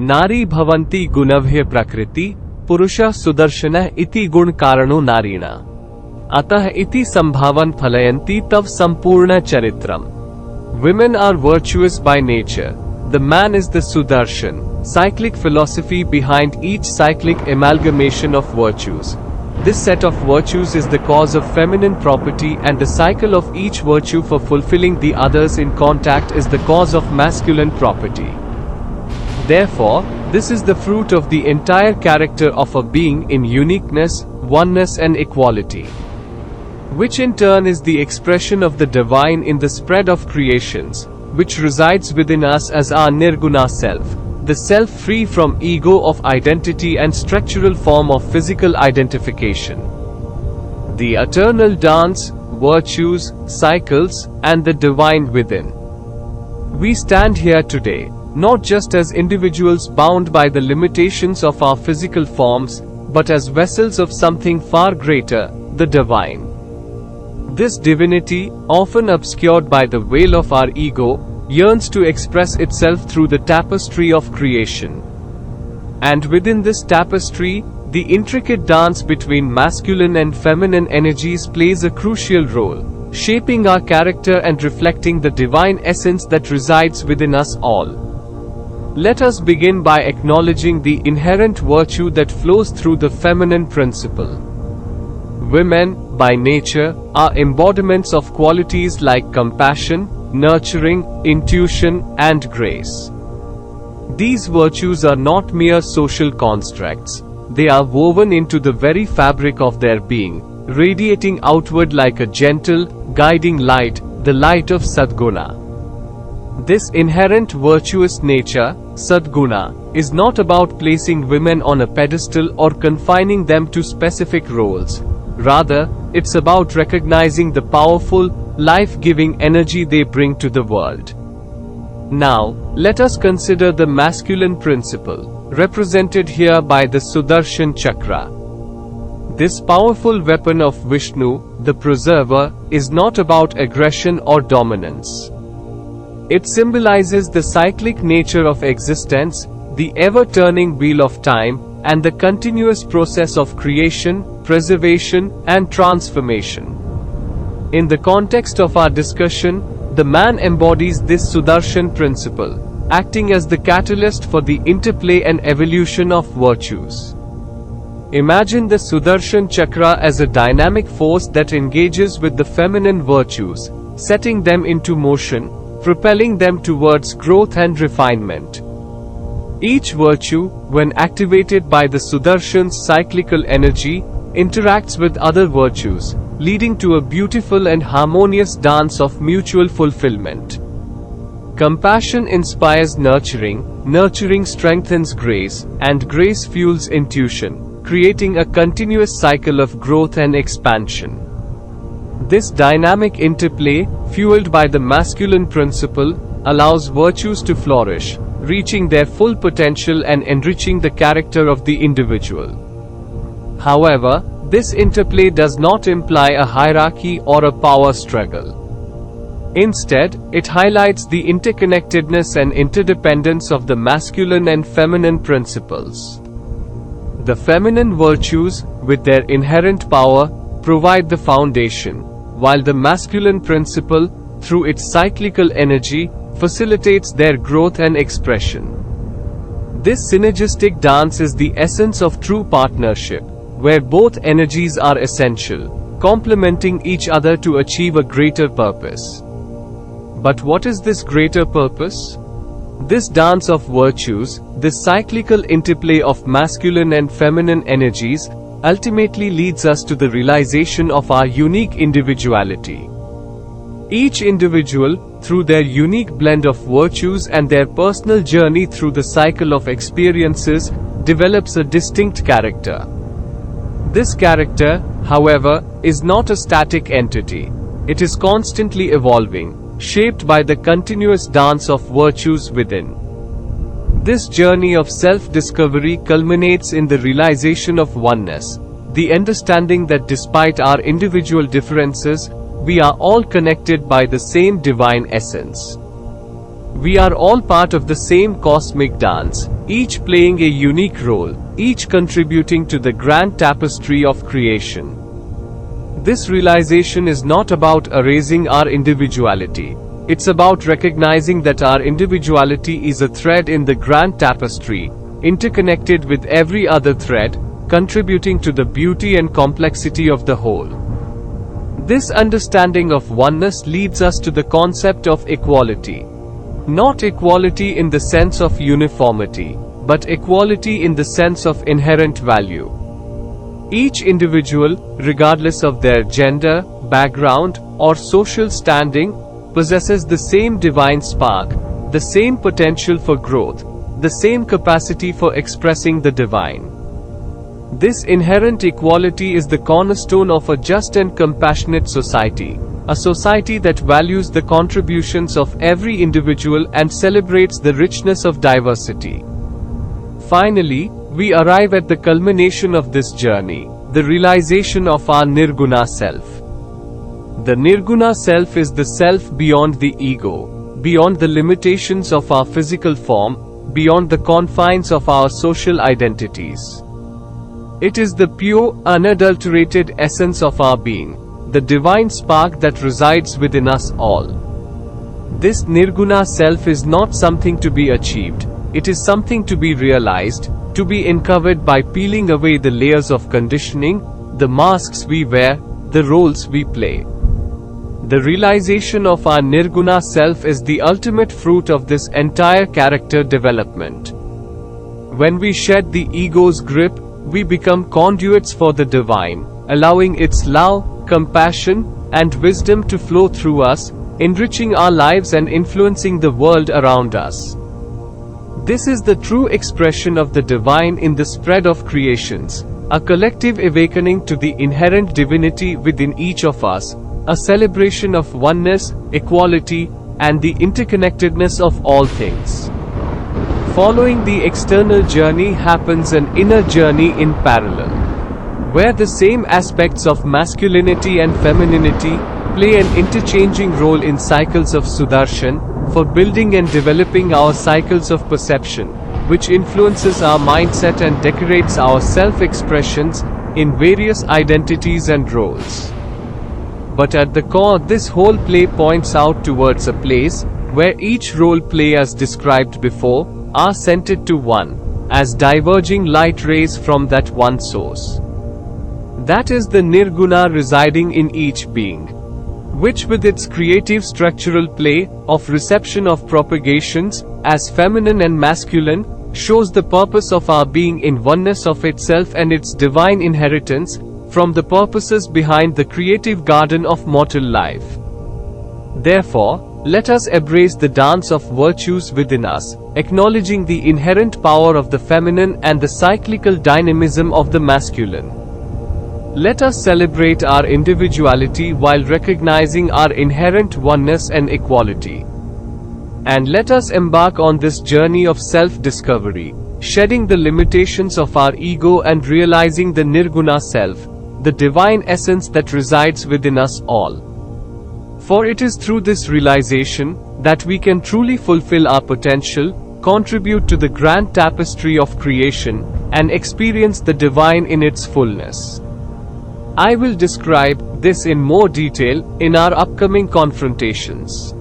नारी भवन्ति गुणभ्य प्रकृति पुरुषः सुदर्शनः इति गुण कारणो नारीणा अतः इति संभावन फलयन्ति तव संपूर्ण Charitram. Women are virtuous by nature. The man is the Sudarshan. Cyclic philosophy behind each cyclic amalgamation of virtues. This set of virtues is the cause of feminine property, and the cycle of each virtue for fulfilling the others in contact is the cause of masculine property. Therefore, this is the fruit of the entire character of a being in uniqueness, oneness and equality, which in turn is the expression of the divine in the spread of creations, which resides within us as our nirguna self, the self free from ego of identity and structural form of physical identification. The eternal dance, virtues, cycles, and the divine within. We stand here today, not just as individuals bound by the limitations of our physical forms, but as vessels of something far greater, the divine. This divinity, often obscured by the veil of our ego, yearns to express itself through the tapestry of creation. And within this tapestry, the intricate dance between masculine and feminine energies plays a crucial role, shaping our character and reflecting the divine essence that resides within us all. Let us begin by acknowledging the inherent virtue that flows through the feminine principle. Women, by nature, are embodiments of qualities like compassion, nurturing, intuition, and grace. These virtues are not mere social constructs. They are woven into the very fabric of their being, radiating outward like a gentle, guiding light, the light of Sadguna. This inherent virtuous nature, Sadguna, is not about placing women on a pedestal or confining them to specific roles. Rather, it's about recognizing the powerful, life-giving energy they bring to the world. Now, let us consider the masculine principle, represented here by the Sudarshan Chakra. This powerful weapon of Vishnu, the preserver, is not about aggression or dominance. It symbolizes the cyclic nature of existence, the ever-turning wheel of time, and the continuous process of creation, preservation, and transformation. In the context of our discussion, the man embodies this Sudarshan principle, acting as the catalyst for the interplay and evolution of virtues. Imagine the Sudarshan Chakra as a dynamic force that engages with the feminine virtues, setting them into motion, propelling them towards growth and refinement. Each virtue, when activated by the Sudarshan's cyclical energy, interacts with other virtues, leading to a beautiful and harmonious dance of mutual fulfillment. Compassion inspires nurturing, nurturing strengthens grace, and grace fuels intuition, creating a continuous cycle of growth and expansion. This dynamic interplay, fueled by the masculine principle, allows virtues to flourish, reaching their full potential and enriching the character of the individual. However, this interplay does not imply a hierarchy or a power struggle. Instead, it highlights the interconnectedness and interdependence of the masculine and feminine principles. The feminine virtues, with their inherent power, provide the foundation, while the masculine principle, through its cyclical energy, facilitates their growth and expression. This synergistic dance is the essence of true partnership, where both energies are essential, complementing each other to achieve a greater purpose. But what is this greater purpose? This dance of virtues, this cyclical interplay of masculine and feminine energies, ultimately leads us to the realization of our unique individuality. Each individual, through their unique blend of virtues and their personal journey through the cycle of experiences, develops a distinct character. This character, however, is not a static entity. It is constantly evolving, shaped by the continuous dance of virtues within. This journey of self-discovery culminates in the realization of oneness, the understanding that despite our individual differences, we are all connected by the same divine essence. We are all part of the same cosmic dance, each playing a unique role, each contributing to the grand tapestry of creation. This realization is not about erasing our individuality. It's about recognizing that our individuality is a thread in the grand tapestry, interconnected with every other thread, contributing to the beauty and complexity of the whole. This understanding of oneness leads us to the concept of equality. Not equality in the sense of uniformity, but equality in the sense of inherent value. Each individual, regardless of their gender, background, or social standing, possesses the same divine spark, the same potential for growth, the same capacity for expressing the divine. This inherent equality is the cornerstone of a just and compassionate society, a society that values the contributions of every individual and celebrates the richness of diversity. Finally, we arrive at the culmination of this journey, the realization of our Nirguna self. The Nirguna self is the self beyond the ego, beyond the limitations of our physical form, beyond the confines of our social identities. It is the pure, unadulterated essence of our being, the divine spark that resides within us all. This Nirguna self is not something to be achieved, it is something to be realized, to be uncovered by peeling away the layers of conditioning, the masks we wear, the roles we play. The realization of our Nirguna self is the ultimate fruit of this entire character development. When we shed the ego's grip, we become conduits for the divine, allowing its love, compassion, and wisdom to flow through us, enriching our lives and influencing the world around us. This is the true expression of the divine in the spread of creations, a collective awakening to the inherent divinity within each of us, a celebration of oneness, equality, and the interconnectedness of all things. Following the external journey happens an inner journey in parallel, where the same aspects of masculinity and femininity play an interchanging role in cycles of Sudarshan, for building and developing our cycles of perception, which influences our mindset and decorates our self-expressions in various identities and roles. But at the core, this whole play points out towards a place where each role play as described before are centered to one, as diverging light rays from that one source. That is the Nirguna residing in each being, which with its creative structural play, of reception of propagations, as feminine and masculine, shows the purpose of our being in oneness of itself and its divine inheritance, from the purposes behind the creative garden of mortal life. Therefore, let us embrace the dance of virtues within us, acknowledging the inherent power of the feminine and the cyclical dynamism of the masculine. Let us celebrate our individuality while recognizing our inherent oneness and equality. And let us embark on this journey of self-discovery, shedding the limitations of our ego and realizing the Nirguna self, the divine essence that resides within us all. For it is through this realization that we can truly fulfill our potential, contribute to the grand tapestry of creation, and experience the divine in its fullness. I will describe this in more detail in our upcoming confrontations.